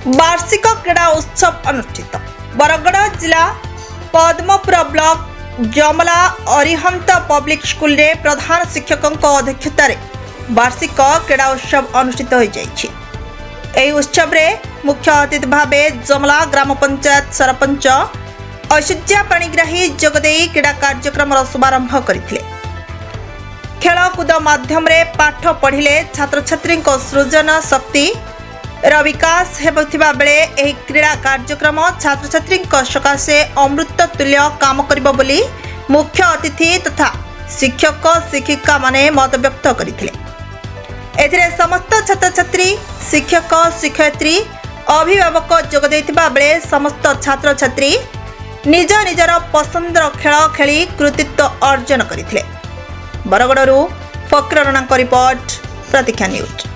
वार्षिक क्रीड़ा उत्सव अनुष्ठित बरगड़ जिला पद्मपुर ब्लॉक जमला अरिहंत पब्लिक स्कूल रे प्रधान शिक्षकों अध्यक्षतार वार्षिक क्रीड़ा उत्सव अनुष्ठित हो जाइछि। एही उत्सव रे मुख्य अतिथि भावे जमला ग्राम पंचायत सरपंच ऐश्वर्या पाणिग्राही जोगदे क्रीड़ा कार्यक्रम शुभारंभ करथिले। खेलकूद माध्यम रे पाठ पढ़िले छात्र छात्री सृजन शक्ति विकास हेबुथिबा बेले एही क्रीड़ा कार्यक्रम छात्र छात्री सकाशे अमृत तुल्य काम करिबो बोली मुख्य अतिथि तथा शिक्षक शिक्षिका माने मत व्यक्त करथिले। एथिरे समस्त छात्र छात्री शिक्षक शिक्षयित्री अभिभावक जोग दैथिबा बेले समस्त छात्र छात्री निज निजर पसंदर खेल खेली कृतित्व अर्जन करथिले। बरगड़रू फकर राणा रिपोर्ट प्रतीक्षा न्यूज।